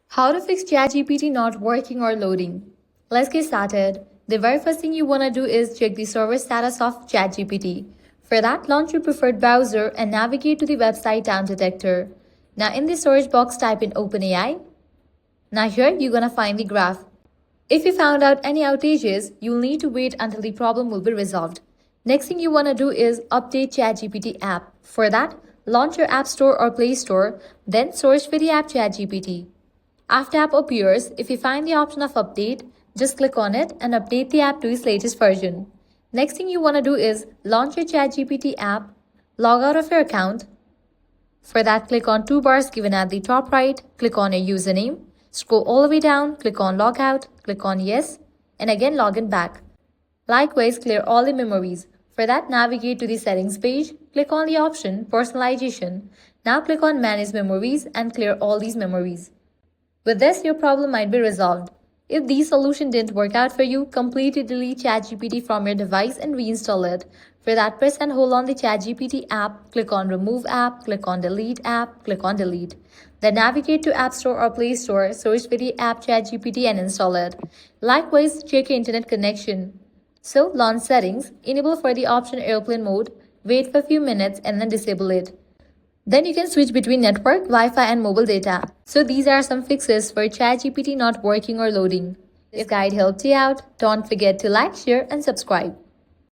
How to fix ChatGPT not working or loading. Let's get started. The very first thing you want to do is check the server status of ChatGPT. For that, launch your preferred browser and navigate to the website Time Detector. Now in the search box, type in OpenAI. Now here you're going to find the graph. If you found out any outages, you'll need to wait until the problem will be resolved. Next thing you want to do is update ChatGPT app. For that, launch your App Store or Play Store, then search for the app ChatGPT. After app appears, if you find the option of update, just click on it and update the app to its latest version. Next thing you want to do is launch your ChatGPT app, log out of your account. For that, click on two bars given at the top right, click on your username, scroll all the way down, click on logout, click on yes, and again log in back. Likewise, clear all the memories. For that, navigate to the settings page, click on the option personalization. Now click on manage memories and clear all these memories. With this, your problem might be resolved. If the solution didn't work out for you, completely delete ChatGPT from your device and reinstall it. For that, press and hold on the ChatGPT app, click on Remove App, click on Delete App, click on Delete. Then navigate to App Store or Play Store, search for the app ChatGPT and install it. Likewise, check your internet connection. So, launch settings, enable for the option airplane mode, wait for a few minutes and then disable it. Then you can switch between network, Wi-Fi and mobile data. So these are some fixes for ChatGPT not working or loading. If this guide helped you out, don't forget to like, share and subscribe.